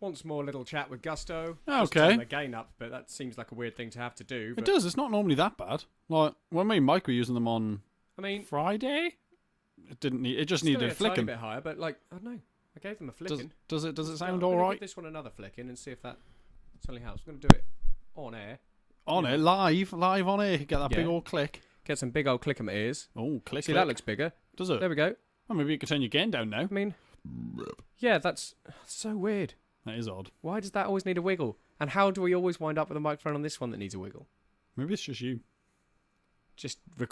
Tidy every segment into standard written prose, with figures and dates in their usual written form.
Once more little chat with Gusto. Okay. Just turn the gain up, but that seems like a weird thing to have to do. It does. It's not normally that bad. Like when me and Mike were using them on Friday, it didn't need. It just needed a flicking. A bit higher, but like I don't know. I gave them a flicking. Does it sound all all right? Give this one another flicking and see if that suddenly helps. I'm going to do it on air. On it, live on air. Get that big old click. Get some big old click in my ears. Oh, click. See, that looks bigger. Does it? There we go. Well, maybe you could turn your gain down now. I mean, yeah, that's so weird. That is odd. Why does that always need a wiggle? And how do we always wind up with a microphone on this one that needs a wiggle? Maybe it's just you.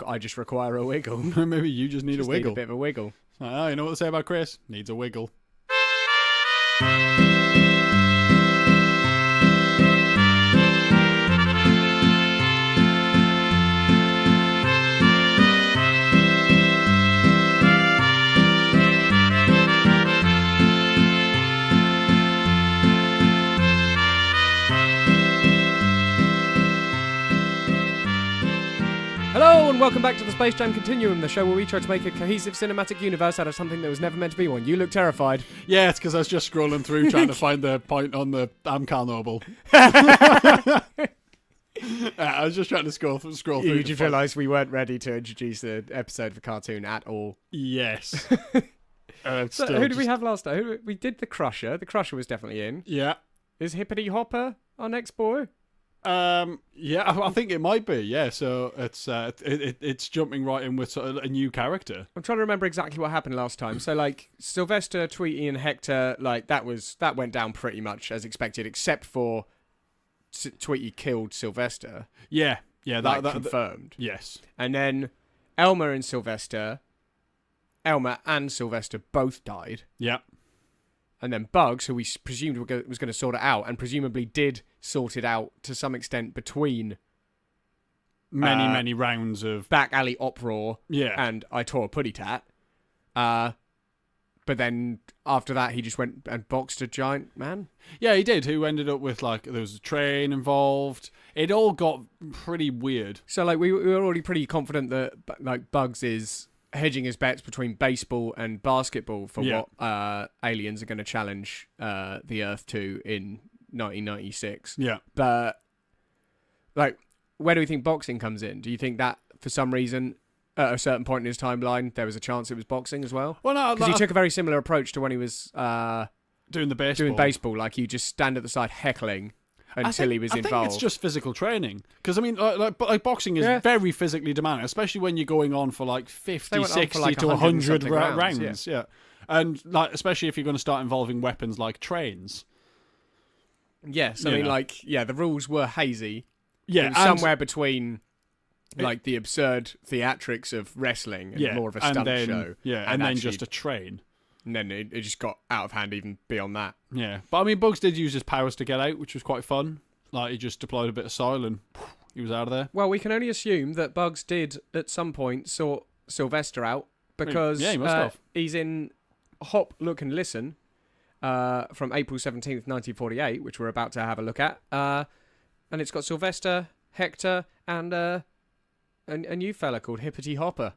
I just require a wiggle. Maybe you just need a wiggle. Need a bit of a wiggle. You know what they say about Chris? Needs a wiggle. Hello and welcome back to the Space Jam Continuum, the show where we try to make a cohesive cinematic universe out of something that was never meant to be one. You look terrified. Yeah, it's because I was just scrolling through trying to find the point on the Amcal Noble. I was just trying to scroll through. You just realised we weren't ready to introduce the episode of a cartoon at all. Yes. So who did we have last time? We did the Crusher. The Crusher was definitely in. Yeah. Is Hippity Hopper our next boy? Yeah, I think it might be. Yeah, so it's jumping right in with sort of a new character. I'm trying to remember exactly what happened last time. So like Sylvester, Tweety, and Hector, like that went down pretty much as expected, except for Tweety killed Sylvester. Yeah, that confirmed. Yes, and then Elmer and Sylvester both died. Yeah. And then Bugs, who we presumed was going to sort it out, and presumably did sort it out to some extent between many rounds of back alley uproar, and I tore a putty tat. But then after that, he just went and boxed a giant man. Yeah, he did. Who ended up with there was a train involved. It all got pretty weird. So we were already pretty confident that Bugs is hedging his bets between baseball and basketball for what aliens are going to challenge the Earth to in 1996. Yeah. But, where do we think boxing comes in? Do you think that, for some reason, at a certain point in his timeline, there was a chance it was boxing as well? Well, no. Because he took a very similar approach to when he was doing the baseball. Doing baseball. Like, you just stand at the side heckling until he was involved. I think it's just physical training. Because, I mean, boxing is very physically demanding, especially when you're going on for 50, 60 to 100 rounds. Yeah. And, especially if you're going to start involving weapons like trains. Yes, I mean, the rules were hazy. Yeah. It was somewhere between, the absurd theatrics of wrestling and more of a stunt show. Yeah, and then just a train. And then it just got out of hand even beyond that. Yeah. But, I mean, Bugs did use his powers to get out, which was quite fun. He just deployed a bit of soil and he was out of there. Well, we can only assume that Bugs did, at some point, sort Sylvester out because he must have. He's in Hop, Look and Listen from April 17th, 1948, which we're about to have a look at. And it's got Sylvester, Hector, and a new fella called Hippity Hopper.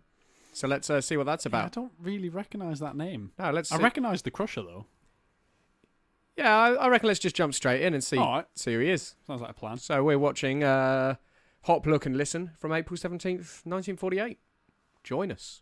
So let's see what that's about. Yeah, I don't really recognise that name. No, I recognise the Crusher, though. Yeah, I reckon let's just jump straight in and see who he is. Sounds like a plan. So we're watching Hop, Look and Listen from April 17th, 1948. Join us.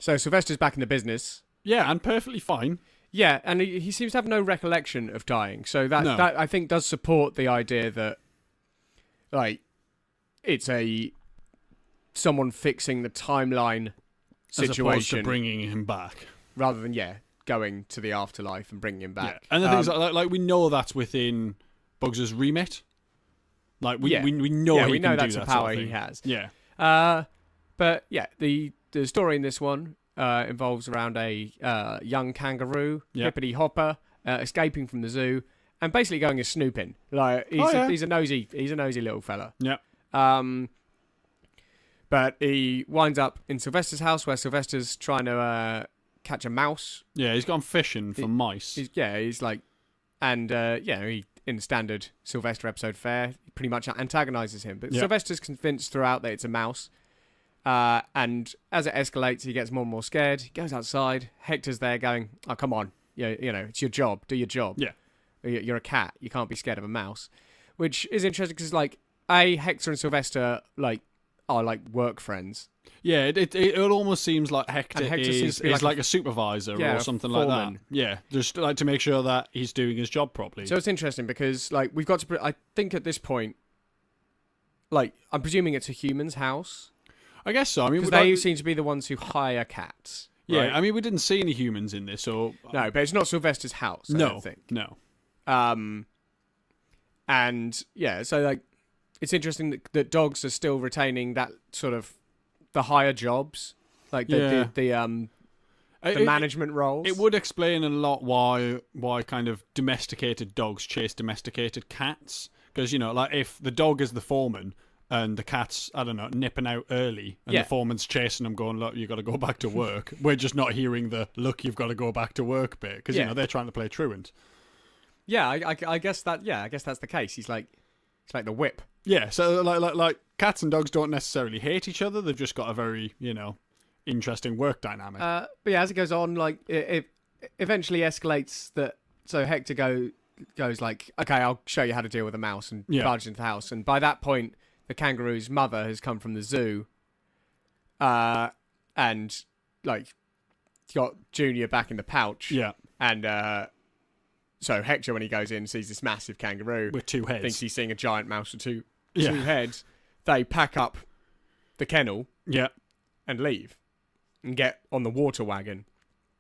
So Sylvester's back in the business. Yeah, and perfectly fine. Yeah, and he seems to have no recollection of dying. So that I think does support the idea that, it's someone fixing the timeline situation. As opposed to bringing him back. Rather than, going to the afterlife and bringing him back. Yeah. And the things we know that's within Bugs' remit. We know he can do that. We know that's a power sort of he has. Yeah. But the story in this one involves around a young kangaroo, Hippity Hopper, escaping from the zoo and basically going as snooping. He's a nosy little fella. Yeah. But he winds up in Sylvester's house where Sylvester's trying to catch a mouse. Yeah, he's gone fishing for mice. He in standard Sylvester episode fare, pretty much antagonises him. But Yeah. Sylvester's convinced throughout that it's a mouse. And as it escalates, he gets more and more scared. He goes outside. Hector's there going, oh, come on. You know, it's your job. Do your job. Yeah. You're a cat. You can't be scared of a mouse. Which is interesting because, like, Hector and Sylvester, like, are, like, work friends. Yeah, it almost seems like Hector is like a supervisor or something like that. Yeah, just like to make sure that he's doing his job properly. So it's interesting because, like, we've got to... I think at this point, like, I'm presuming it's a human's house. I guess so. I mean, because they seem to be the ones who hire cats. Yeah, right? I mean, we didn't see any humans in this, so... No, but it's not Sylvester's house, I don't think. No. And, yeah, so, like, it's interesting that dogs are still retaining that sort of... the higher jobs, like the management roles. It would explain a lot why kind of domesticated dogs chase domesticated cats. Because, you know, like if the dog is the foreman and the cat's, I don't know, nipping out early and the foreman's chasing them going, look, you've got to go back to work. We're just not hearing the, look, you've got to go back to work bit. Because, you know, they're trying to play truant. Yeah, I guess that's the case. He's like the whip. Yeah, so like cats and dogs don't necessarily hate each other. They've just got a very, you know, interesting work dynamic. But yeah, as it goes on, like it eventually escalates that. So Hector goes like, okay, I'll show you how to deal with a mouse, and barges into the house. And by that point, the kangaroo's mother has come from the zoo, and like got Junior back in the pouch. Yeah, and so Hector, when he goes in, sees this massive kangaroo with 2 heads. Thinks he's seeing a giant mouse with two heads. They pack up the kennel and leave and get on the water wagon.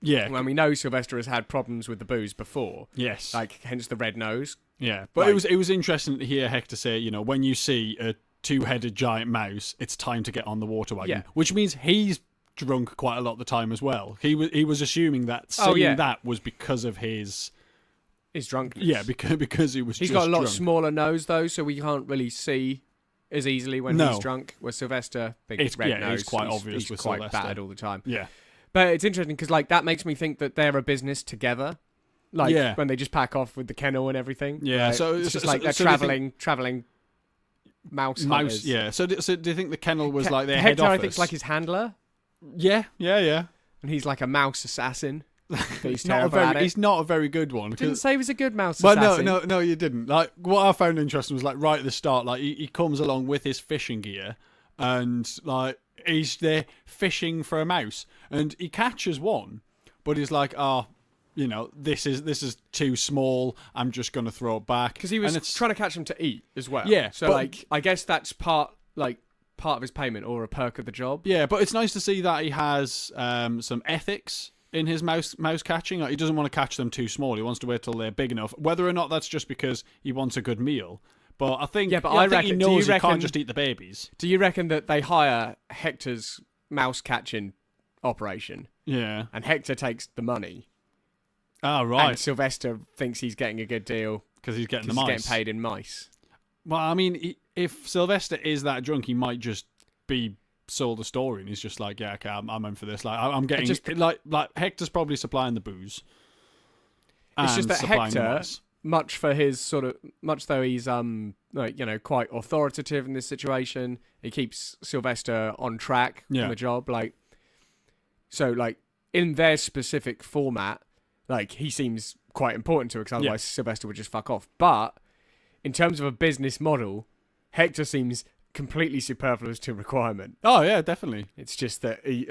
Yeah. When we know Sylvester has had problems with the booze before. Yes. Like, hence the red nose. Yeah. But it was interesting to hear Hector say, you know, when you see a 2-headed giant mouse, it's time to get on the water wagon. Yeah. Which means he's drunk quite a lot of the time as well. He was assuming that seeing that was because of his drunkenness. Yeah, because he was. He's got a lot smaller nose though, so we can't really see as easily when he's drunk. Where Sylvester, big red nose, it's quite obvious. He's with quite Sylvester. bad all the time. Yeah, but it's interesting because like that makes me think that they're a business together. Like when they just pack off with the kennel and everything. Yeah, so it's just like they're traveling mouse. Yeah. So do you think the kennel was like their Hector, head office? I think, is like his handler. Yeah. And he's like a mouse assassin. He's not a very good one. Didn't say he was a good mouse assassin. No, you didn't. Like what I found interesting was like right at the start, like he comes along with his fishing gear, and like he's there fishing for a mouse, and he catches one, but he's like, you know, this is too small. I'm just going to throw it back because he was trying to catch him to eat as well. Yeah, so like I guess that's part of his payment or a perk of the job. Yeah, but it's nice to see that he has some ethics in his mouse catching. Like, he doesn't want to catch them too small. He wants to wait till they're big enough. Whether or not that's just because he wants a good meal. But I think, I think he knows he can't just eat the babies. Do you reckon that they hire Hector's mouse catching operation? Yeah. And Hector takes the money. Oh, right. And Sylvester thinks he's getting a good deal because he's getting the mice. He's getting paid in mice. Well, I mean, if Sylvester is that drunk, he might just be sold a story and he's just like, yeah, okay, I'm in for this. Like, I'm getting like Hector's probably supplying the booze. It's just that Hector, much though he's like, you know, quite authoritative in this situation, he keeps Sylvester on track on the job. Like, so like in their specific format, like he seems quite important to it because otherwise Sylvester would just fuck off. But in terms of a business model, Hector seems completely superfluous to requirement. Oh yeah, definitely. It's just that he's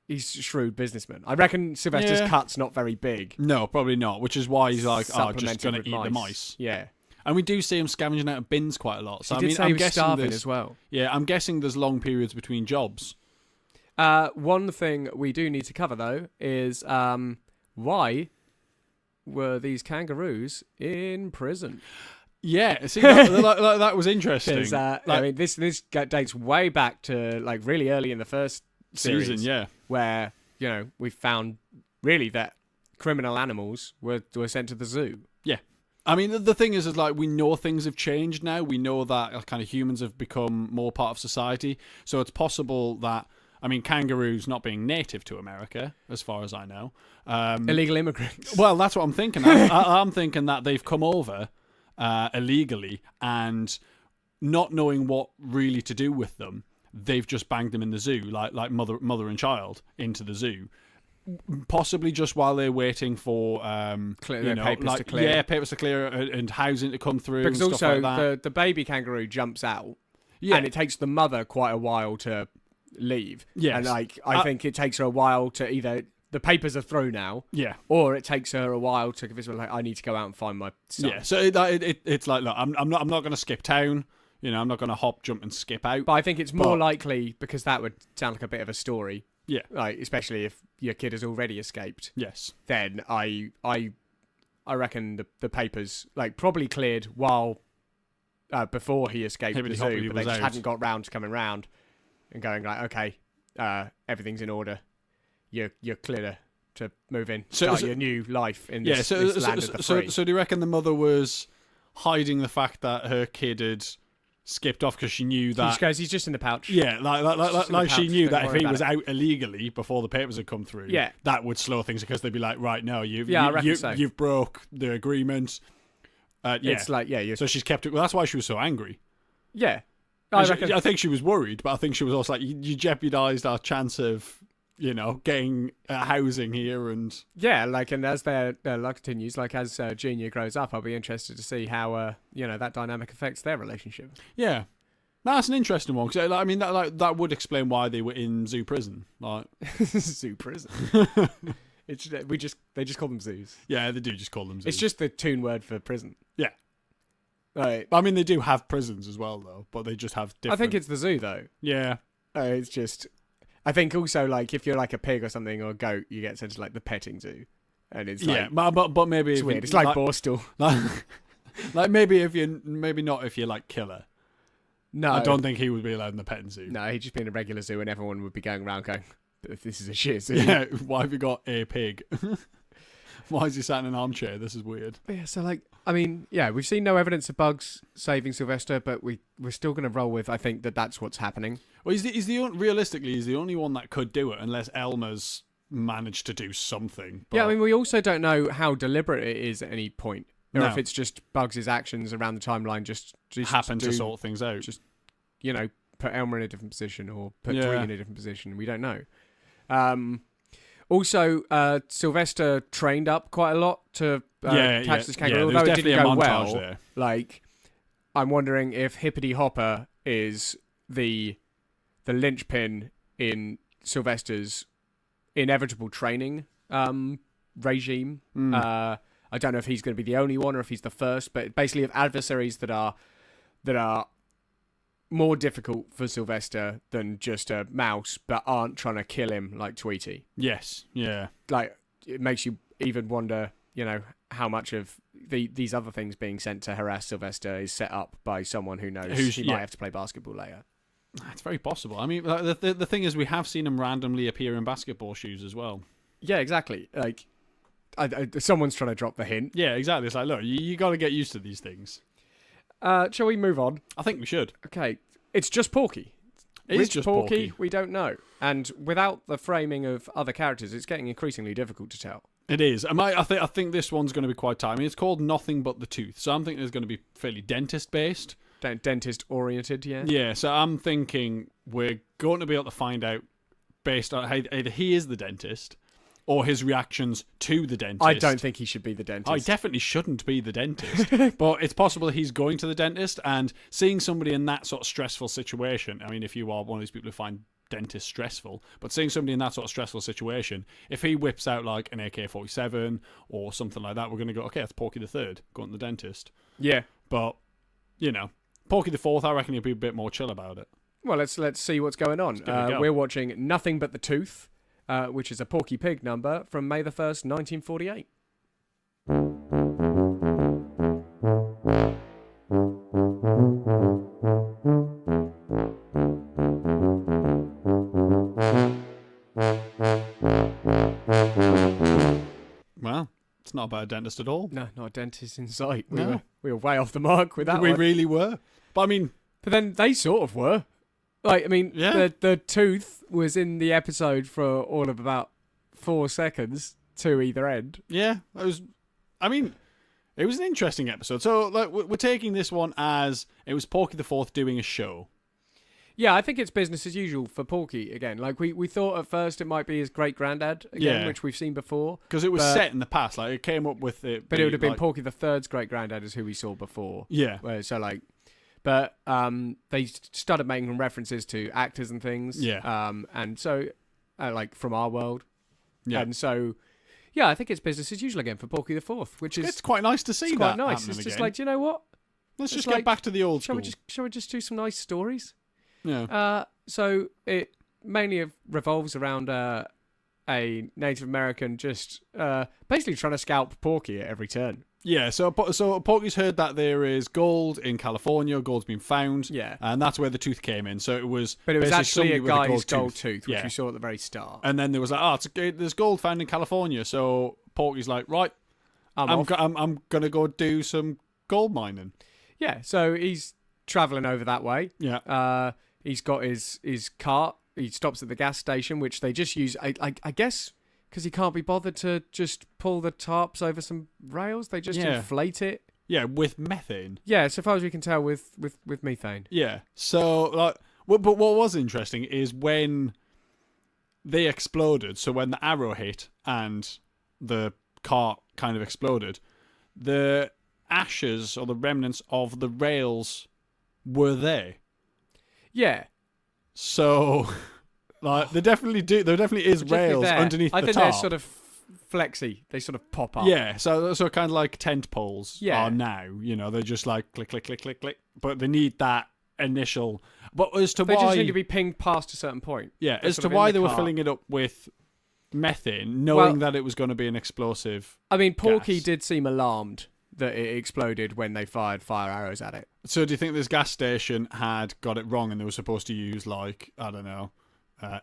a shrewd businessman. I reckon Sylvester's cut's not very big. No, probably not. Which is why he's like, just going to eat the mice. Yeah, and we do see him scavenging out of bins quite a lot. So he I'm guessing starving as well. Yeah, I'm guessing there's long periods between jobs. One thing we do need to cover though is why were these kangaroos in prison? Yeah, see, that was interesting. I mean, this dates way back to like really early in the first season, where you know we found really that criminal animals were sent to the zoo. Yeah, I mean the thing is like we know things have changed now. We know that kind of humans have become more part of society, so it's possible that. I mean, kangaroos not being native to America, as far as I know. Illegal immigrants. Well, that's what I'm thinking. I'm thinking that they've come over illegally, and not knowing what really to do with them, they've just banged them in the zoo, like mother and child into the zoo. Possibly just while they're waiting for papers to clear. Yeah, papers to clear and housing to come through. Because and stuff also like that. the baby kangaroo jumps out, and it takes the mother quite a while to leave. Yes. And I think it takes her a while to either the papers are through now, or it takes her a while to convince her like I need to go out and find my son. Yeah, so it's like, look, I'm not going to skip town. I'm not going to hop, jump, and skip out. But I think it's more likely, because that would sound like a bit of a story. Yeah, like especially if your kid has already escaped. Yes. Then I reckon the papers probably cleared while before he escaped the zoo, but they just hadn't got round to coming round and going okay, everything's in order. You're clear to move in, start your new life in this land of the free. So do you reckon the mother was hiding the fact that her kid had skipped off because she knew that... She goes, he's just in the pouch. Yeah, like she knew that if he was out illegally before the papers had come through, that would slow things, because they'd be like, right, no, you've broke the agreement. It's so she's kept it... Well, that's why she was so angry. Yeah. I think she was worried, but I think she was also like, you jeopardised our chance of... getting housing here and... Yeah, and as their life continues, as Junior grows up, I'll be interested to see how, that dynamic affects their relationship. Yeah. That's an interesting one, because, that would explain why they were in zoo prison. Zoo prison? They just call them zoos. Yeah, they do just call them zoos. It's just the toon word for prison. Yeah. Right. They do have prisons as well, though, but they just have different... I think it's the zoo, though. Yeah. It's just... I think also, if you're a pig or something, or a goat, you get sent to the petting zoo, and it's but maybe it's weird. It's like Borstal. Maybe not if you're killer. No, I don't think he would be allowed in the petting zoo. No, he'd just be in a regular zoo, and everyone would be going around going, "This is a shit zoo." Yeah, why have you got a pig? Why is he sat in an armchair? This is weird. But yeah, so we've seen no evidence of bugs saving Sylvester, but we're still going to roll with. I think that's what's happening. Well, realistically, he's the only one that could do it, unless Elmer's managed to do something. But... Yeah, we also don't know how deliberate it is at any point, or if it's just Bugs' actions around the timeline just happen to sort things out. Just put Elmer in a different position or put Tweety in a different position. We don't know. Also, Sylvester trained up quite a lot to catch this kangaroo, although it didn't go well. There. I'm wondering if Hippity Hopper is the linchpin in Sylvester's inevitable training regime. I don't know if he's going to be the only one or if he's the first, but basically of adversaries that are more difficult for Sylvester than just a mouse, but aren't trying to kill him like Tweety. Yes, yeah. It makes you even wonder, how much of these other things being sent to harass Sylvester is set up by someone who knows he might have to play basketball later. It's very possible. The thing is, we have seen him randomly appear in basketball shoes as well. Yeah, exactly. Someone's trying to drop the hint. Yeah, exactly. It's look, you got to get used to these things. Shall we move on? I think we should. Okay. It's just Porky. It is just Porky. We don't know. And without the framing of other characters, it's getting increasingly difficult to tell. It is. I think this one's going to be quite tight. It's called Nothing But the Tooth, so I'm thinking it's going to be fairly dentist-based. Dentist-oriented, yeah. Yeah, so I'm thinking we're going to be able to find out based on either he is the dentist or his reactions to the dentist. I don't think he should be the dentist. I definitely shouldn't be the dentist. But it's possible he's going to the dentist and seeing somebody in that sort of stressful situation. If you are one of these people who find dentists stressful, but seeing somebody in that sort of stressful situation, if he whips out an AK-47 or something like that, we're going to go, okay, that's Porky the Third going to the dentist. Yeah. But, Porky the Fourth, I reckon he'll be a bit more chill about it. Well, let's see what's going on. We're watching Nothing But the Tooth, which is a Porky Pig number from May the 1st, 1948. Well, it's not about a dentist at all. No, not a dentist in sight. We were way off the mark with that We one. really were. But But then they sort of were. The tooth was in the episode for all of about 4 seconds to either end. Yeah, It was an interesting episode. So like, we're taking this one as it was Porky the Fourth doing a show. Yeah, I think it's business as usual for Porky again. Like we thought at first it might be his great granddad again, which we've seen before. Because it was set in the past. Like it came up with it. But it would have been Porky the Third's great granddad is who we saw before. Yeah. But they started making references to actors and things. Yeah. And so like from our world. Yeah. And so yeah, I think it's business as usual again for Porky the Fourth, which is it's quite nice to see. It's that quite nice. It's just again. like, do you know what? Let's just get back to the old school. Shall we just do some nice stories? Yeah. So it mainly revolves around a Native American just basically trying to scalp Porky at every turn. Yeah, so Porky's heard that there is gold in California. Gold's been found. Yeah, and that's where the tooth came in. So it was, but it was actually a guy's gold tooth, which we saw at the very start. And then there was like, there's gold found in California. So Porky's like, right, I'm gonna go do some gold mining. Yeah, so he's traveling over that way. Yeah. He's got his cart. He stops at the gas station, which they just use, I guess, because he can't be bothered to just pull the tarps over some rails. They just inflate it. Yeah, with methane. Yeah, so far as we can tell, with methane. Yeah. So, like, but what was interesting is when they exploded. So when the arrow hit and the cart kind of exploded, the ashes or the remnants of the rails were there. Yeah. So, like, there definitely is rails underneath the tarp. I think they're sort of flexy. They sort of pop up. Yeah, so kind of like tent poles are now. You know, they're just like click, click, click, click, click. But they need that initial. But as to they why just need to be pinged past a certain point. Yeah, as to why they were filling it up with methane, knowing that it was going to be an explosive. I mean, Porky did seem alarmed that it exploded when they fired fire arrows at it. So do you think this gas station had got it wrong and they were supposed to use, like, I don't know,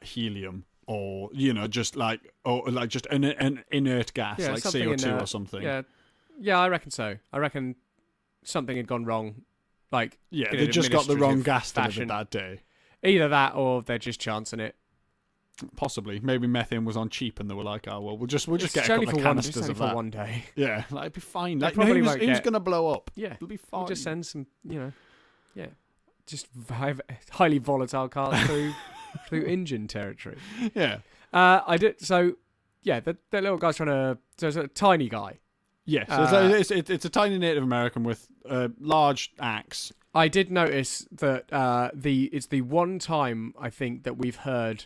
helium or, you know, just an inert gas, like CO2 or something? Yeah, I reckon so. I reckon something had gone wrong. Like, yeah, they just got the wrong gas delivered that day. Either that or they're just chancing it. Possibly. Maybe methane was on cheap and they were like, oh, well, we'll just get a couple of canisters of that. for one day. Yeah, like, it'd be fine. Like, probably who's going to blow up? Yeah. It'll be fine. We'll just send some, just highly volatile cars through engine territory. Yeah. I did, so, yeah, the little guy's trying to, so it's a tiny guy. Yes, yeah, so it's a tiny Native American with a large axe. I did notice that it's the one time, I think, that we've heard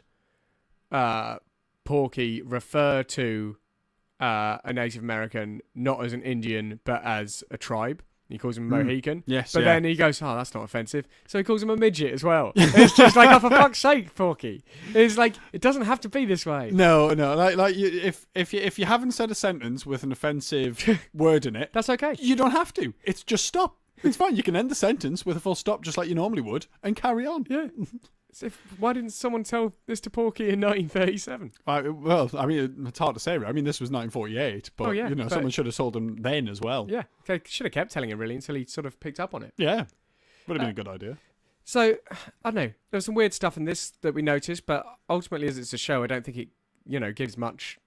Porky refer to a Native American not as an Indian but as a tribe. He calls him Mohican. Yes, but then he goes, "Oh, that's not offensive." So he calls him a midget as well. It's just like, oh, for fuck's sake, Porky. It's like it doesn't have to be this way. No. Like if you haven't said a sentence with an offensive word in it, that's okay. You don't have to. It's just stop. It's fine. You can end the sentence with a full stop, just like you normally would, and carry on. Yeah. Why didn't someone tell this to Porky in 1937? Well, I mean, it's hard to say. Right? I mean, this was 1948, but someone should have told him then as well. Yeah, they should have kept telling him really until he sort of picked up on it. Yeah, would have been a good idea. So I don't know. There was some weird stuff in this that we noticed, but ultimately, as it's a show, I don't think it gives much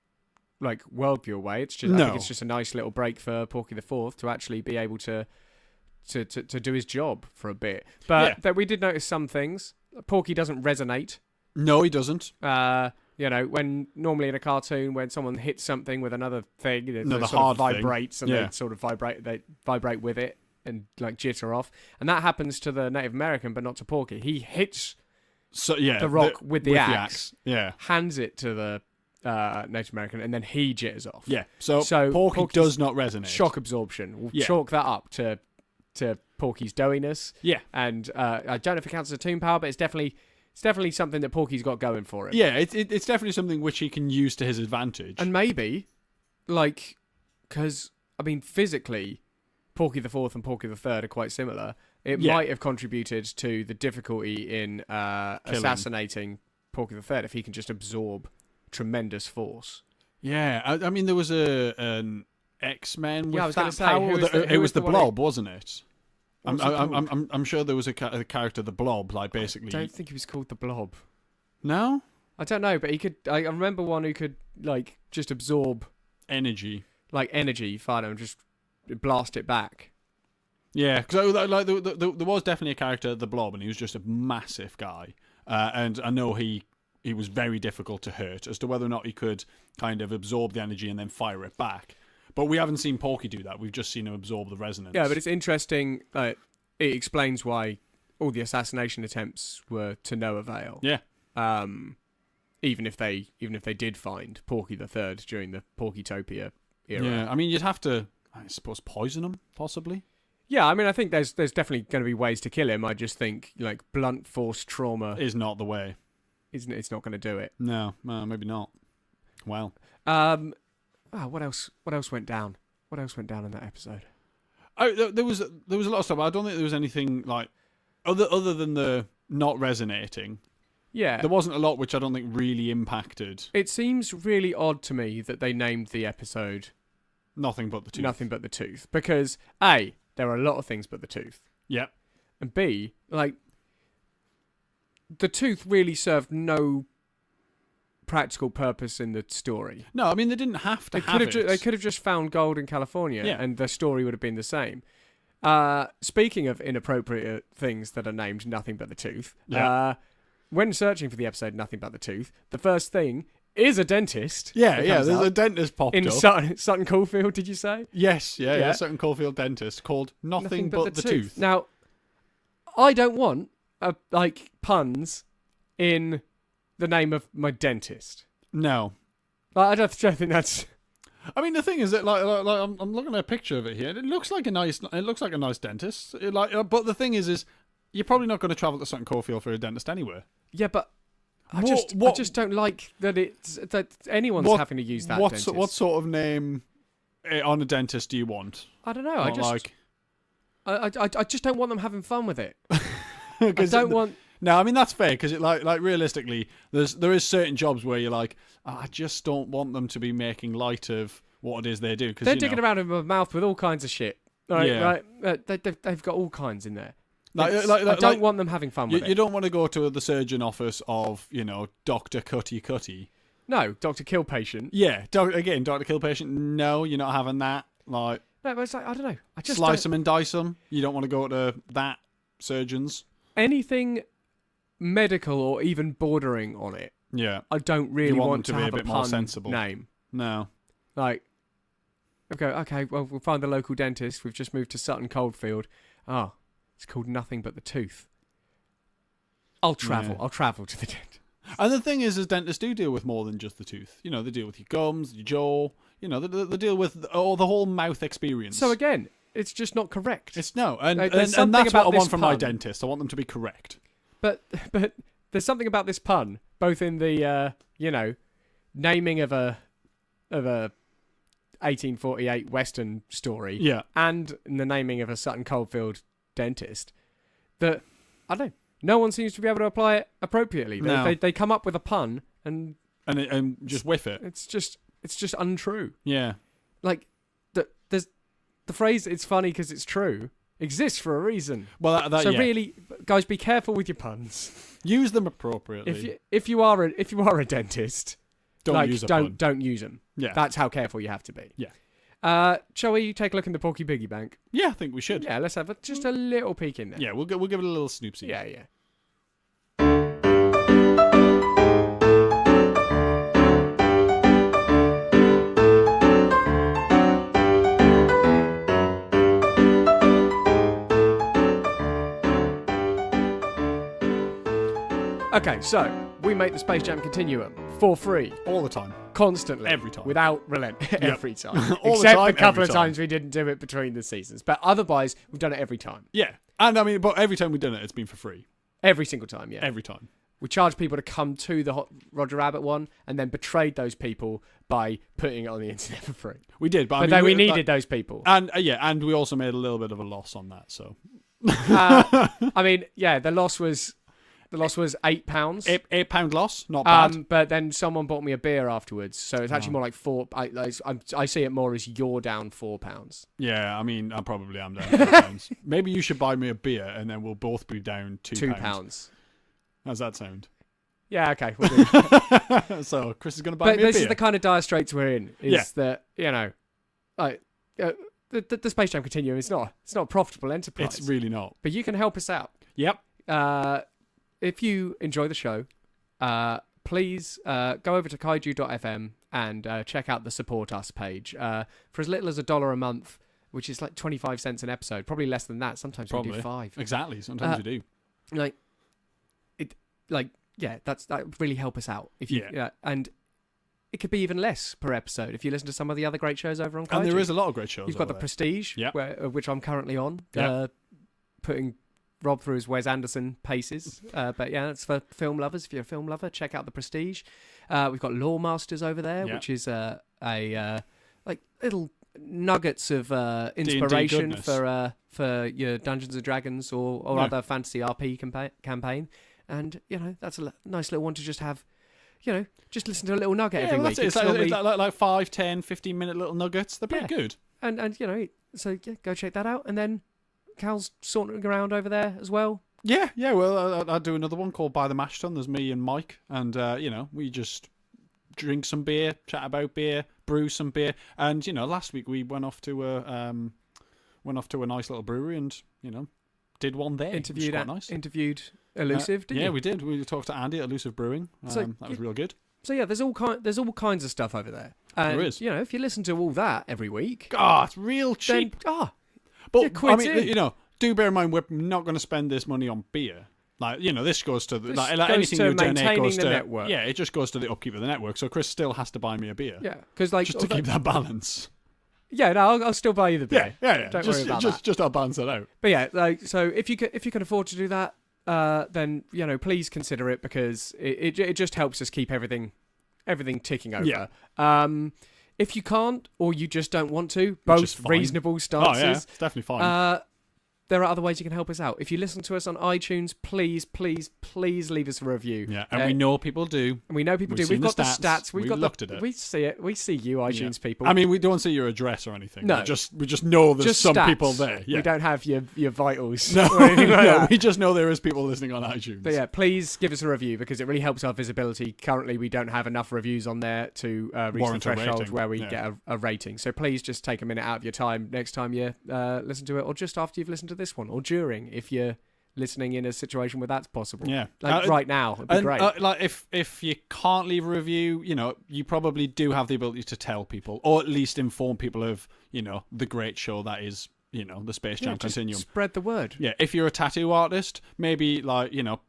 like worldview away. It's just I think it's just a nice little break for Porky the Fourth to actually be able to do his job for a bit. But that we did notice some things. Porky doesn't resonate. No, he doesn't. When normally in a cartoon, when someone hits something with another thing, it sort of vibrates and they sort of vibrate with it and like jitter off. And that happens to the Native American, but not to Porky. He hits the rock with the axe. Yeah, hands it to the Native American, and then he jitters off. Yeah. So Porky does not resonate. Shock absorption. We'll chalk that up to Porky's doughiness. Yeah. And I don't know if it counts as a toon power, but it's definitely something that Porky's got going for him. Yeah, it's definitely something which he can use to his advantage. And maybe, like, because, I mean, physically, Porky the Fourth and Porky the Third are quite similar. It might have contributed to the difficulty in assassinating Porky the Third if he can just absorb tremendous force. Yeah, I mean, there was an X-Men with that say, power. It was the Blob, wasn't it? I'm sure there was a character, the Blob, like basically. I don't think he was called the Blob. No? I don't know, but he could. I remember one who could like just absorb energy, like energy, fine, and just blast it back. Yeah, because like there was definitely a character, the Blob, and he was just a massive guy. And I know he was very difficult to hurt. As to whether or not he could kind of absorb the energy and then fire it back. But we haven't seen Porky do that. We've just seen him absorb the resonance. Yeah, but it's interesting. It explains why all the assassination attempts were to no avail. Yeah. Even if they did find Porky the Third during the Porkytopia era. Yeah, I mean, you'd have to, I suppose, poison him, possibly. Yeah, I mean, I think there's definitely going to be ways to kill him. I just think like blunt force trauma is not the way. It's not going to do it. No, maybe not. Well, what else went down? What else went down in that episode? Oh, there was a lot of stuff. I don't think there was anything like other than the not resonating. Yeah, there wasn't a lot which I don't think really impacted. It seems really odd to me that they named the episode Nothing But the Tooth. Nothing But the Tooth, because A, there are a lot of things but the tooth. Yeah. And B, like, the tooth really served no practical purpose in the story. No, I mean, they didn't have to have it. They could have just found gold in California, and the story would have been the same. Speaking of inappropriate things that are named Nothing But the Tooth, when searching for the episode Nothing But the Tooth, the first thing is a dentist. Yeah, there's a dentist popped in up. Sutton Coldfield, did you say? Yes, yeah, Sutton Coldfield dentist called Nothing But the Tooth. Now, I don't want puns in the name of my dentist. No. I don't think that's... I mean, the thing is that I'm looking at a picture of it here. It looks like a nice dentist. But the thing is you're probably not going to travel to Sutton Coldfield for a dentist anywhere. Yeah, but I just don't like that anyone's having to use that dentist. What sort of name on a dentist do you want? I don't know. I just don't want them having fun with it. I don't want. No, I mean that's fair because like realistically, there is certain jobs where you're like, I just don't want them to be making light of what it is they do. Cause, they're digging around in my mouth with all kinds of shit. Right? They've got all kinds in there. I don't want them having fun with it. You don't want to go to the surgeon office of, Dr. Cutty. No, Dr. Kill Patient. Yeah, Dr. Kill Patient. No, you're not having that. No, but it's like, I don't know. I just slice them and dice them. You don't want to go to that surgeons. Anything medical or even bordering on it. Yeah, I don't really want to be a bit more sensible name. No, okay. Well, we'll find the local dentist. We've just moved to Sutton Coldfield. It's called Nothing But the Tooth. I'll travel. Yeah. I'll travel to the dentist. And the thing is dentists do deal with more than just the tooth. They deal with your gums, your jaw. They deal with the whole mouth experience. So again, it's just not correct. And that's what I want from my dentist. I want them to be correct. But there's something about this pun, both in the naming of a 1848 Western story, and in the naming of a Sutton Coldfield dentist, that I don't know. No one seems to be able to apply it appropriately. They come up with a pun and just whiff it. It's just untrue. Yeah, like there's the phrase "it's funny because it's true" exists for a reason. Well, really, guys, be careful with your puns. Use them appropriately. If you are a dentist, don't use them. Yeah, that's how careful you have to be. Yeah. Shall we take a look in the Porky Piggy Bank? Yeah, I think we should. Yeah, let's have just a little peek in there. Yeah, we'll give it a little snoopsy. Yeah. Okay, so we make the Space Jam Continuum for free. All the time. Constantly. Every time. Without relent. Every time. Except a couple of times we didn't do it between the seasons. But otherwise, we've done it every time. Yeah. And I mean, but every time we've done it, it's been for free. Every single time, yeah. Every time. We charged people to come to the Roger Rabbit one and then betrayed those people by putting it on the internet for free. We did, but then we needed those people. And and we also made a little bit of a loss on that, so. I mean, yeah, the loss was £8. £8 loss, not bad. But then someone bought me a beer afterwards, so it's actually more like £4. I see it more as you're down £4. Yeah, I mean, I probably am down £4. Maybe you should buy me a beer, and then we'll both be down £2. How's that sound? Yeah, okay. We'll do. So Chris is going to buy me a beer. But this is the kind of dire straits we're in. That the Space Jam Continuum is not a profitable enterprise. It's really not. But you can help us out. Yep. If you enjoy the show, please go over to kaiju.fm and check out the Support Us page. For as little as $1 a month, which is like 25 cents an episode, probably less than that. Sometimes we do 5. Exactly. Sometimes we do. That would really help us out. And it could be even less per episode if you listen to some of the other great shows over on Kaiju. And there is a lot of great shows. You've got The Prestige, which I'm currently on, putting Rob through his Wes Anderson paces. But yeah, that's for film lovers. If you're a film lover, check out The Prestige. We've got Lore Masters over there, which is a little nuggets of inspiration for your Dungeons and Dragons or other fantasy RP campaign. And that's a nice little one to just have. Just listen to a little nugget every week. It's like 5, 10, 15-minute little nuggets. They're pretty good. And so go check that out. And then Cal's sauntering around over there as well. Yeah. Well, I'll do another one called By the Mash Tun. There's me and Mike, and we just drink some beer, chat about beer, brew some beer, and last week we went off to a nice little brewery and did one there. Interviewed Elusive, didn't you? Yeah, we did. We talked to Andy at Elusive Brewing. That was real good. So yeah, there's all kinds of stuff over there. And, there is. If you listen to all that every week, it's real cheap. But I mean, do bear in mind we're not going to spend this money on beer. This goes to anything you donate goes to the network. Yeah, it just goes to the upkeep of the network. So Chris still has to buy me a beer. Yeah, because just to keep that balance. Yeah, no, I'll still buy you the beer. Yeah. Don't worry about that. Just I'll balance it out. But yeah, so if you can afford to do that, then please consider it because it just helps us keep everything ticking over. Yeah. If you can't or you just don't want to, both reasonable stances. Oh yeah, it's definitely fine. There are other ways you can help us out. If you listen to us on iTunes, please leave us a review. Yeah, and we know people do. And we know people do. We've got the stats. We've looked at it. We see it. We see you, iTunes people. I mean, we don't see your address or anything. No. We just know there's some stats. people there. Yeah. We don't have your vitals. No, or anything like that. We just know there is people listening on iTunes. But yeah, please give us a review because it really helps our visibility. Currently, we don't have enough reviews on there to reach warrant the threshold where we get a rating. So please just take a minute out of your time next time you listen to it, or just after you've listened to this one, or during. If you're listening in a situation where that's possible. Yeah. Right now, it'd be great. If you can't leave a review, you probably do have the ability to tell people, or at least inform people of, the great show that is, the Space Jam Continuum. Spread the word. Yeah. If you're a tattoo artist, maybe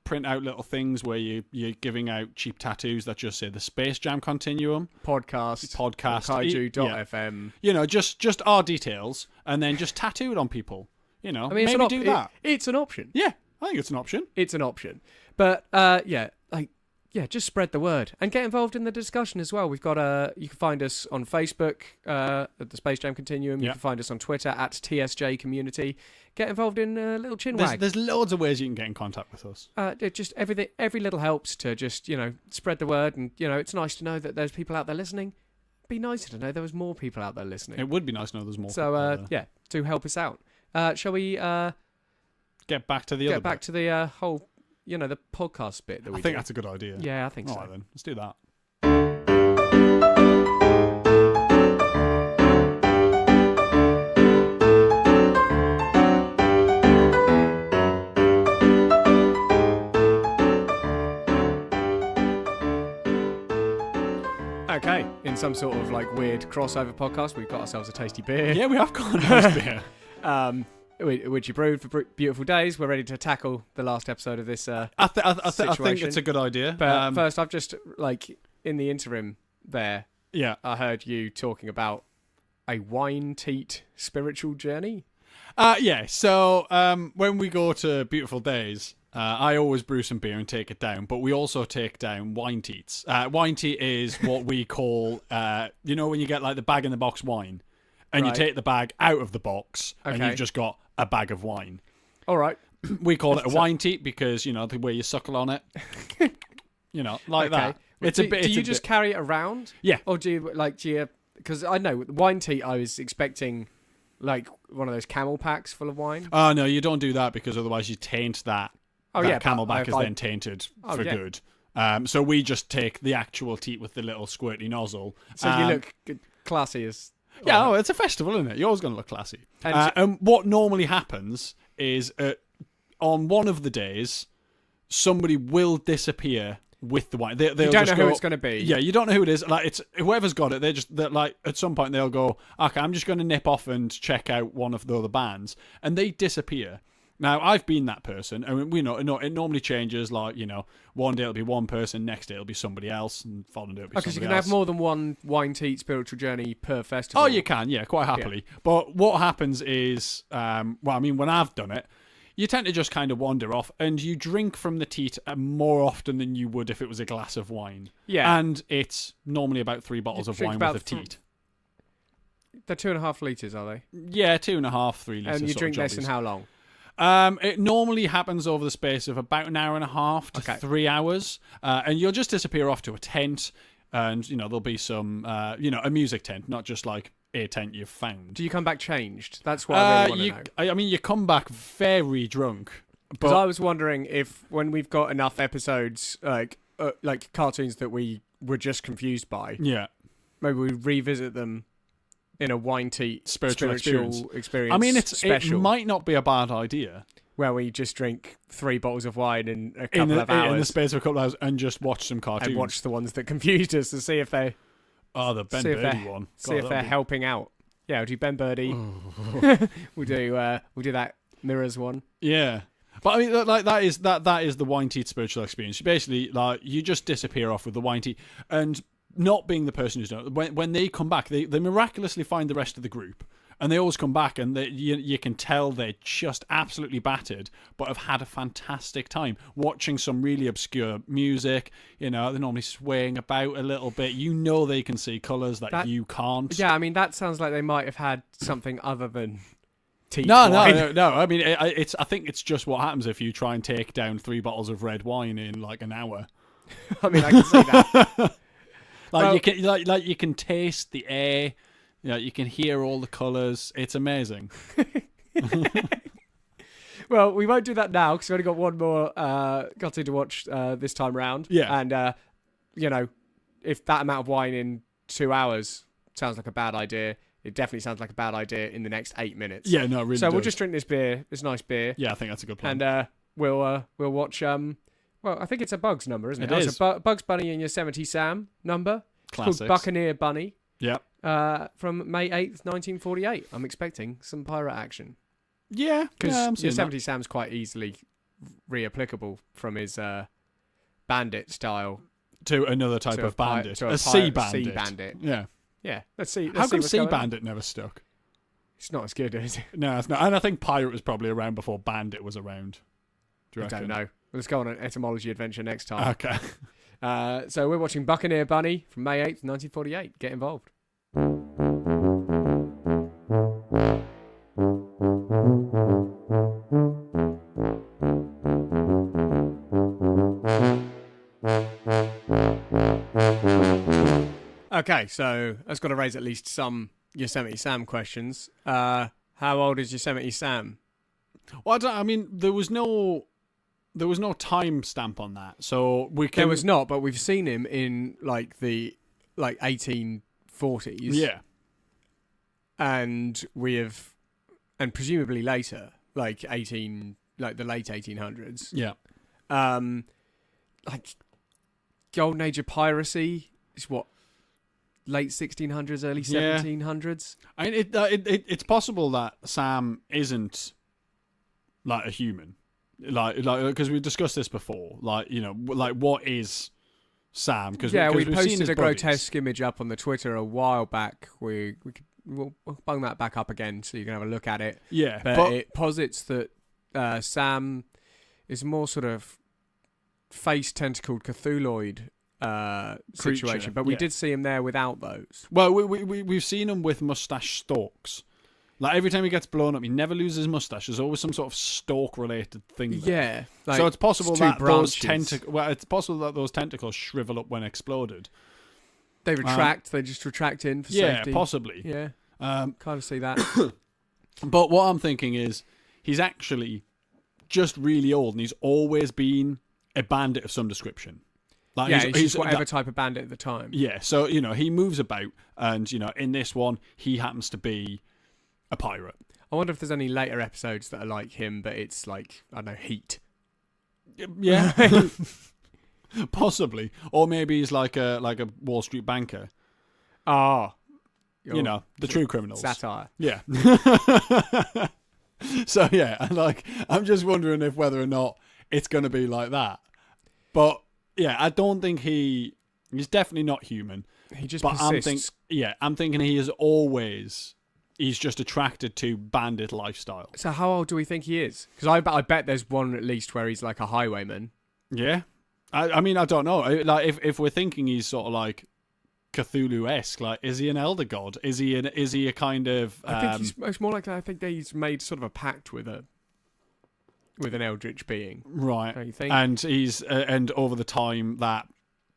print out little things where you're giving out cheap tattoos that just say the Space Jam Continuum podcast kaiju.fm. Just our details, and then just tattoo it on people. Maybe do that. It's an option. Yeah, I think it's an option. It's an option. But, just spread the word. And get involved in the discussion as well. We've got you can find us on Facebook, at the Space Jam Continuum. You can find us on Twitter, at TSJ Community. Get involved in a little chinwag. There's loads of ways you can get in contact with us. Just every little helps to just, spread the word. And, it's nice to know that there's people out there listening. It'd be nicer to know there was more people out there listening. It would be nice to know there's more people out there. Do help us out. Shall we get back to the whole, the podcast bit that we do? I think that's a good idea. Yeah, I think so. All right, then. Let's do that. Okay, in some sort of weird crossover podcast, we've got ourselves a tasty beer. Yeah, we have got a nice beer. Which you brewed for Beautiful Days. We're ready to tackle the last episode of this I think it's a good idea. But first, I've just, in the interim there, yeah, I heard you talking about a wine-teat spiritual journey. So when we go to Beautiful Days, I always brew some beer and take it down, but we also take down wine teats. Wine teat is what we call, when you get the bag-in-the-box wine, and you take the bag out of the box, and you've just got a bag of wine. All right. We call it a wine teat because, the way you suckle on it, that. Do you just carry it around? Yeah. Or do you, because I know, wine teat, I was expecting, one of those camel packs full of wine. Oh, no, you don't do that because otherwise you taint that. Camelback is then tainted for good. So we just take the actual teat with the little squirty nozzle. So you look classy as Yeah, it's a festival, isn't it? You're always going to look classy. And what normally happens is on one of the days, somebody will disappear with the wine. You don't know who it's going to be. Yeah, you don't know who it is. Like, it's whoever's got it. They're like, at some point they'll go, okay, I'm just going to nip off and check out one of the other bands, and they disappear. Now, I've been that person, and we know it normally changes. Like, one day it'll be one person, next day it'll be somebody else, and following day it'll be somebody else. Because you can have more than one wine teat spiritual journey per festival. Oh, you can, yeah, quite happily. Yeah. But what happens is, when I've done it, you tend to just kind of wander off, and you drink from the teat more often than you would if it was a glass of wine. Yeah. And it's normally about 3 bottles of wine worth of teat. They're 2.5 litres, are they? Yeah, 2.5, 3 litres. And you drink this in how long? It normally happens over the space of about an hour and a half to 3 hours, and you'll just disappear off to a tent, and there'll be some, a music tent, not just like a tent you've found. Do you come back changed? That's what I really want to know. I mean, you come back very drunk. Because I was wondering if when we've got enough episodes, like cartoons that we were just confused by, maybe we revisit them in a wine teat spiritual experience. I mean, it might not be a bad idea. Where we just drink 3 bottles of wine in a couple of hours. In the space of a couple of hours, and just watch some cartoons. And watch the ones that confused us to see if they... Oh, the Ben Birdie one. See if they're helping out. Yeah, we'll do Ben Birdie. we'll do that Mirrors one. Yeah. But I mean, like that is the wine teat spiritual experience. Basically, like, you just disappear off with the wine teat, and not being the person who's done it. When they come back, they miraculously find the rest of the group, and they always come back, and you can tell they're just absolutely battered, but have had a fantastic time watching some really obscure music. They're normally swaying about a little bit. They can see colours that you can't. Yeah, I mean, that sounds like they might have had something other than teat No. wine. I mean, I think it's just what happens if you try and take down 3 bottles of red wine in like an hour. I mean, I can see that. You can taste the air. You can hear all the colours. It's amazing. Well, we won't do that now because we've only got one more cartoon to watch this time round. Yeah. And, if that amount of wine in 2 hours sounds like a bad idea, it definitely sounds like a bad idea in the next 8 minutes. Yeah, no, it really So does. we'll just drink this nice beer. Yeah, I think that's a good plan. And we'll watch... I think it's a Bugs number, isn't it? It is. It's a Bugs Bunny and Yosemite Sam number. Classics. Called Buccaneer Bunny. Yeah. From May 8th, 1948. I'm expecting some pirate action. Yeah. Because Yosemite Sam's quite easily reapplicable from his bandit style to another type of bandit. A sea bandit. Sea bandit. Yeah. Yeah. Let's see. How come Sea Bandit never stuck? It's not as good, is it? No, it's not. And I think Pirate was probably around before Bandit was around. Do you reckon? I don't know. Let's go on an etymology adventure next time. Okay. So we're watching Buccaneer Bunny from May 8th, 1948. Get involved. Okay, so that's got to raise at least some Yosemite Sam questions. How old is Yosemite Sam? Well, there was no time stamp on that, so we can. There was not, but we've seen him in the 1840s. Yeah, and presumably later, the late 1800s. Yeah, golden age of piracy is what. Late 1600s, early 1700s. I mean, it's possible that Sam isn't like a human, because we discussed this before. What is Sam? Because we we've posted seen his a buddies. grotesque image up on the Twitter a while back. We'll bung that back up again so you can have a look at it. Yeah, but it posits that Sam is more sort of face tentacled Cthulhuoid situation, but we did see him there without those. Well, we've seen him with mustache stalks. Every time he gets blown up, he never loses his mustache. There's always some sort of stalk-related thing there. Yeah. So it's possible that those tentacles shrivel up when exploded. They retract. They just retract in for safety. Yeah, possibly. Yeah. Kind of see that. But what I'm thinking is, he's actually just really old, and he's always been a bandit of some description. Like, he's whatever type of bandit at the time. Yeah, so, he moves about, and, in this one, he happens to be a pirate. I wonder if there's any later episodes that are like him, but it's like, I don't know, Heat. Yeah. Possibly. Or maybe he's like a Wall Street banker. Oh. The true criminals. Satire. Yeah. So, yeah, I'm just wondering if whether or not it's going to be like that. But, yeah, I don't think he's definitely not human. He just but persists. I'm thinking he's just attracted to bandit lifestyle. So how old do we think he is? Because I bet there's one at least where he's like a highwayman. Yeah. I mean, I don't know. Like, if we're thinking he's sort of like Cthulhu-esque, like, is he an elder god? Is he a kind of? I think it's more like that. I think that he's made sort of a pact with an eldritch being, right? Don't you think? And he's and over the time that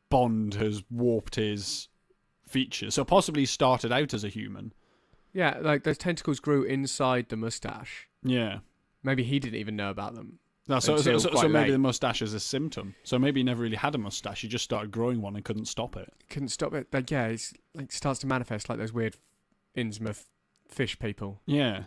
bond has warped his features. So possibly he started out as a human. Yeah, like those tentacles grew inside the mustache. Yeah, maybe he didn't even know about them. No, so maybe the mustache is a symptom. So maybe he never really had a mustache. He just started growing one and couldn't stop it. Like, yeah, it's like starts to manifest like those weird Innsmouth fish people. Yeah.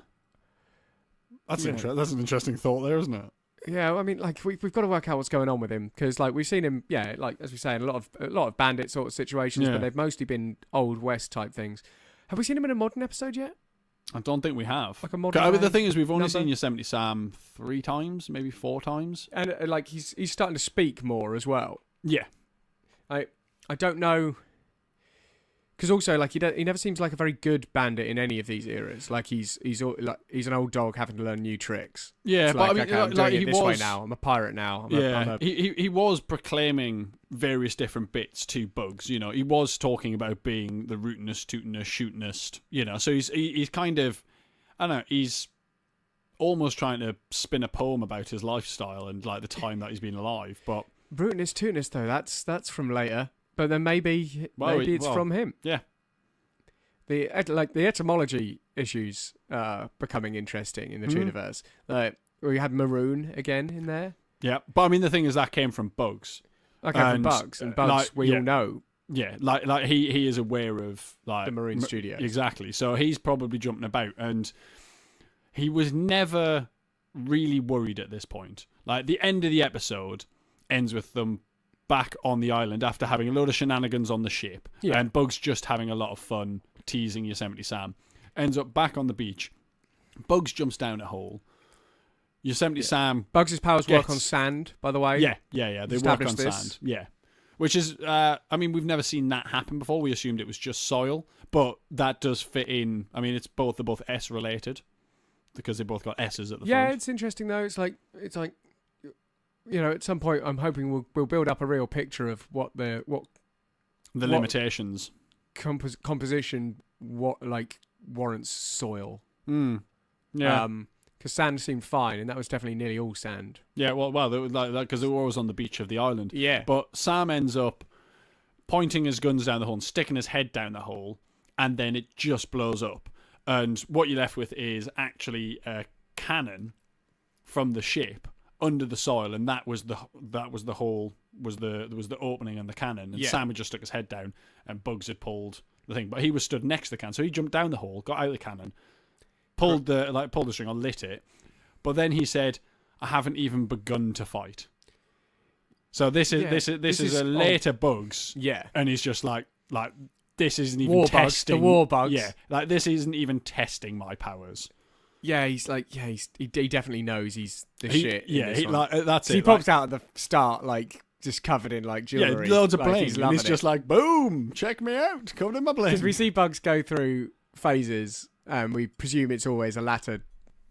That's interesting. That's an interesting thought there, isn't it? Yeah, I mean, like we've got to work out what's going on with him because, like, we've seen him, yeah, like as we say, in a lot of bandit sort of situations, but they've mostly been Old West type things. Have we seen him in a modern episode yet? I don't think we have. Like a modern. The thing is, we've only seen Yosemite Sam 3 times, maybe 4 times, and like he's starting to speak more as well. Yeah, I don't know, because also like he never seems like a very good bandit in any of these eras. Like he's an old dog having to learn new tricks. Yeah, it's but I mean, okay, I'm doing it this way now. I'm a pirate now. He was proclaiming various different bits to Bugs. He was talking about being the rootinest, tootinest, shootinest. So he's kind of, I don't know, he's almost trying to spin a poem about his lifestyle and like the time that he's been alive. But rootinest, tootinest though, that's from later. But then maybe it's from him. Yeah. The etymology issues are becoming interesting in the Tooniverse. Like we had maroon again in there. Yeah, but I mean the thing is that came from Bugs. Okay, from Bugs, and Bugs all know. Yeah, like he is aware of like the Marine Studios. Exactly. So he's probably jumping about, and he was never really worried at this point. Like the end of the episode ends with them back on the island after having a load of shenanigans on the ship, and Bugs just having a lot of fun teasing Yosemite Sam. Ends up back on the beach. Bugs jumps down a hole. Yosemite Sam. Bugs' powers work on sand, by the way. Yeah. They work on sand. Yeah. Which is, I mean, we've never seen that happen before. We assumed it was just soil, but that does fit in. I mean, they're both S related because they both got S's at the front. Yeah, it's interesting though. It's like, at some point, I'm hoping we'll build up a real picture of what limitations, composition, warrants soil. Yeah. Because sand seemed fine, and that was definitely nearly all sand. Yeah, well, because they were always on the beach of the island. Yeah. But Sam ends up pointing his guns down the hole and sticking his head down the hole, and then it just blows up. And what you're left with is actually a cannon from the ship under the soil, and that was the opening and the cannon. And Sam had just stuck his head down, and Bugs had pulled the thing, but he was stood next to the cannon, so he jumped down the hole, got out of the cannon. Pulled the string or lit it, but then he said, "I haven't even begun to fight." So this is a later Bugs, and he's just like this isn't even testing the war Bugs. Yeah, like this isn't even testing my powers. Yeah, he's like, he definitely knows he's the shit. Yeah, that's it. He pops out at the start just covered in jewelry. Yeah, loads of bling. He's just like, boom, check me out, come to my bling. Because we see Bugs go through phases. We presume it's always a latter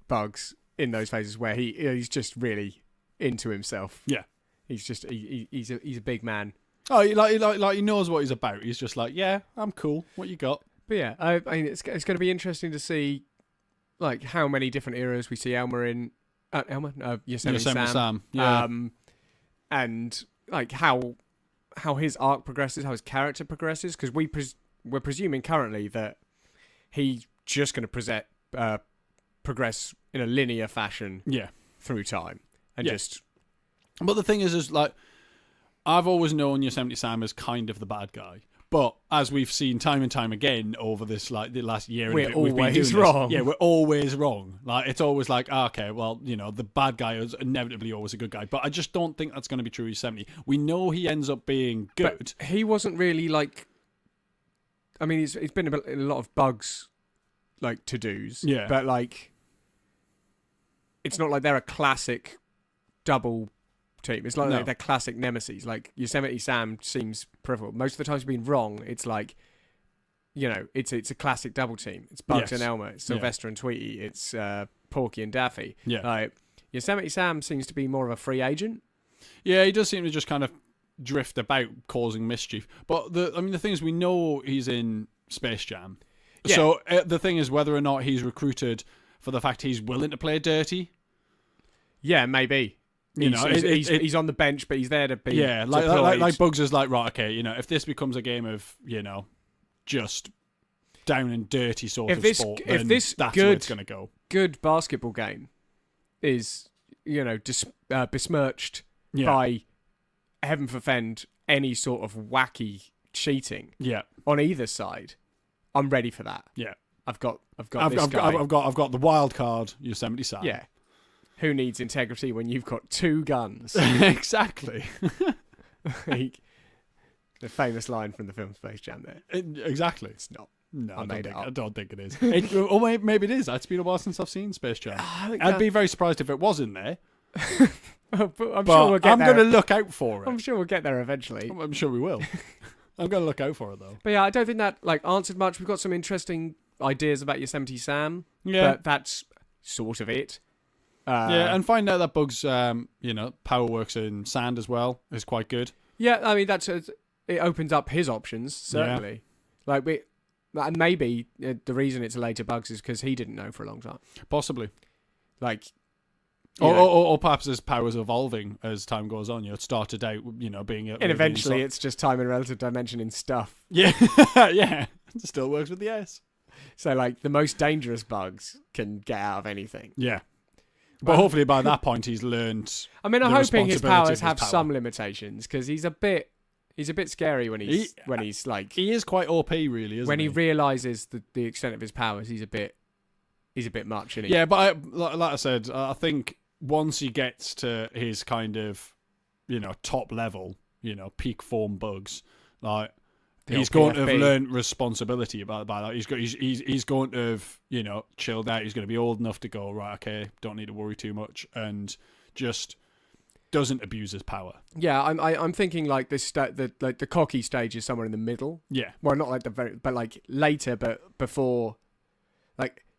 Bugs in those phases where he's just really into himself. Yeah, he's just he's a big man. Oh, he knows what he's about. He's just like, yeah, I'm cool. What you got? But yeah, I mean, it's going to be interesting to see how many different eras we see Elmer in. Yosemite Sam. Yeah. And how his arc progresses, how his character progresses, because we're presuming currently that he's just going to progress in a linear fashion through time and just. But the thing is I've always known Yosemite Sam as kind of the bad guy. But as we've seen time and time again over this like the last year, we're and a bit, we've been doing wrong. This, yeah, we're always wrong. Like it's always like, okay, well, the bad guy is inevitably always a good guy. But I just don't think that's going to be true with Yosemite. We know he ends up being good. But he wasn't really like. I mean, he's been a lot of bugs, like to-dos. Yeah. But like, it's not like they're a classic double team. It's like they're classic nemesis. Like Yosemite Sam seems peripheral. Most of the times he's been wrong. It's like, it's a classic double team. It's Bugs and Elmer. It's Sylvester and Tweety. It's Porky and Daffy. Yeah. Like Yosemite Sam seems to be more of a free agent. Yeah, he does seem to just kind of drift about causing mischief. But the thing is, we know he's in Space Jam. Yeah. So the thing is whether or not he's recruited for the fact he's willing to play dirty. Yeah, maybe. He's on the bench, but he's there to be. Yeah, like Bugs is like, right, okay, if this becomes a game of, just down and dirty sort of sport, then that's where it's going to go. Good basketball game is, besmirched by, heaven forfend, any sort of wacky cheating. Yeah. On either side, I'm ready for that. Yeah. I've got this guy. I've got the wild card, Yosemite Sam. Yeah. Who needs integrity when you've got 2 guns? Exactly. The famous line from the film Space Jam there. Exactly. It's not. No, I don't think it is. Or maybe it is. It's been a while since I've seen Space Jam. I'd be very surprised if it was in there. I'm sure we'll get there. I'm going to look out for it. I'm sure we'll get there eventually. I'm sure we will. I'm going to look out for it, though. But yeah, I don't think that answered much. We've got some interesting ideas about Yosemite Sam. Yeah. But that's sort of it. And find out that Bugs, power works in sand as well is quite good. Yeah, I mean, it opens up his options, certainly. Yeah. And maybe the reason it's a later Bugs is because he didn't know for a long time. Possibly. Or perhaps his powers evolving as time goes on. It started out, being... And eventually it's just time and relative dimension in stuff. Yeah, yeah. It still works with the S. So, the most dangerous Bugs can get out of anything. Yeah. But hopefully by that point he's learned. I mean, I'm hoping his powers have some limitations because he's a bit scary when he's he is quite OP, really, isn't he? When he realizes the extent of his powers, he's a bit much, isn't he? Yeah, but like I said, I think once he gets to his kind of top level, peak form Bugs, he's going to have learned responsibility about that. He's going to have, chilled out. He's going to be old enough to go, right, okay, don't need to worry too much, and just doesn't abuse his power. Yeah, I'm thinking this the cocky stage is somewhere in the middle. Yeah. Well, not but later, but before,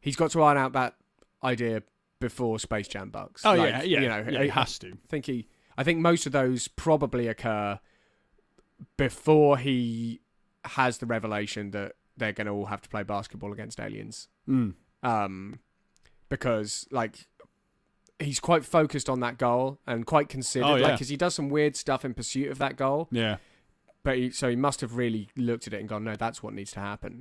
he's got to iron out that idea before Space Jam Bugs. Oh yeah. He has to. I think most of those probably occur before he has the revelation that they're going to all have to play basketball against aliens. Because he's quite focused on that goal and quite considered, because he does some weird stuff in pursuit of that goal. Yeah. But he must have really looked at it and gone, no, that's what needs to happen.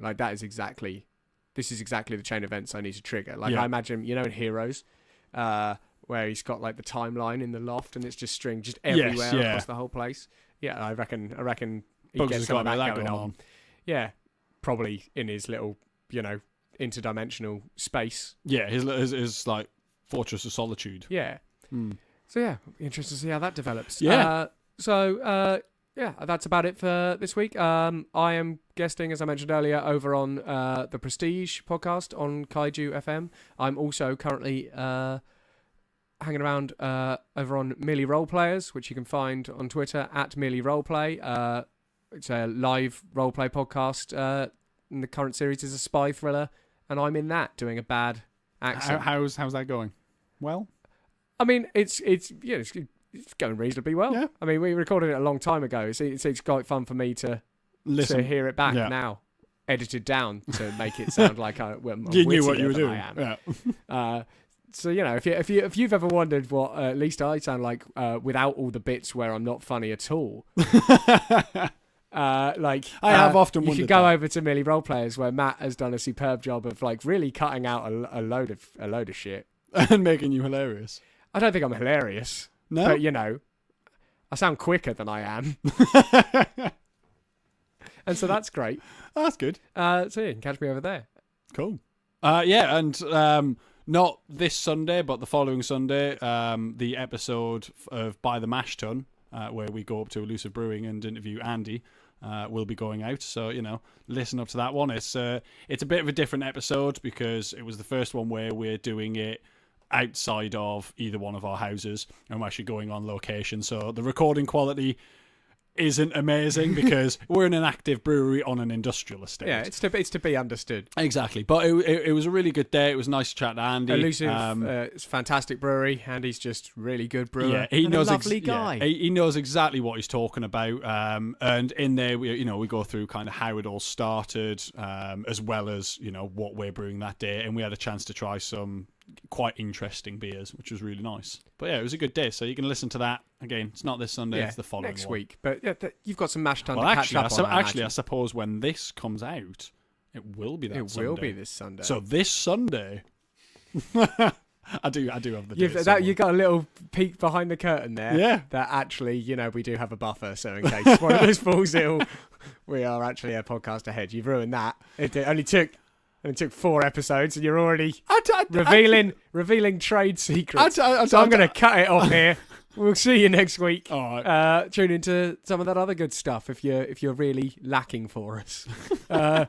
This is exactly the chain of events I need to trigger. I imagine, in Heroes, where he's got the timeline in the loft and it's just string just everywhere across the whole place. Yeah, I reckon he Bugs gets some of that going on. Yeah, probably in his little, interdimensional space. Yeah, his Fortress of Solitude. Yeah. So yeah, interested to see how that develops. Yeah. That's about it for this week. I am guesting, as I mentioned earlier, over on the Prestige podcast on Kaiju FM. I'm also currently hanging around over on Merely Roleplayers, which you can find on Twitter at Merely Roleplay. It's a live roleplay podcast. And the current series is a spy thriller, and I'm in that doing a bad accent. How's that going? Well, I mean, it's going reasonably well. Yeah. I mean, we recorded it a long time ago. It's quite fun for me to listen, to hear it back now, edited down to make it sound like you knew what you were doing. I am. Yeah. So if you've ever wondered what at least I sound like without all the bits where I'm not funny at all, I have often wondered. You could go over to Merely Roleplayers where Matt has done a superb job of really cutting out a load of shit and making you hilarious. I don't think I'm hilarious. No, but I sound quicker than I am. And so that's great. That's good. So you can catch me over there. Cool. And not this Sunday, but the following Sunday, the episode of By the Mash Tun, where we go up to Elusive Brewing and interview Andy, will be going out. So, listen up to that one. It's a bit of a different episode because it was the first one where we're doing it outside of either one of our houses, and we're actually going on location. So the recording quality isn't amazing because we're in an active brewery on an industrial estate. Yeah, it's to be understood. Exactly. But it was a really good day. It was nice to chat to Andy. Elusive, it's a fantastic brewery. Andy's just really good brewer. Yeah, he knows a lovely guy. Yeah, he knows exactly what he's talking about. And in there, we go through kind of how it all started, as well as what we're brewing that day, and we had a chance to try some quite interesting beers, which was really nice. But yeah, it was a good day. So you can listen to that again. It's not this Sunday; it's the following next one. week. But you've got some mash tun to catch up on. I suppose when this comes out, it will be that Sunday. It will be this Sunday. So this Sunday, I do have the date. You got a little peek behind the curtain there. Yeah. That actually, we do have a buffer, so in case one of us falls ill, we are actually a podcast ahead. You've ruined that. It only took 4 episodes, and you're already revealing trade secrets. So I'm going to cut it off here. We'll see you next week. All right. Tune into some of that other good stuff if you're really lacking for us. Bye.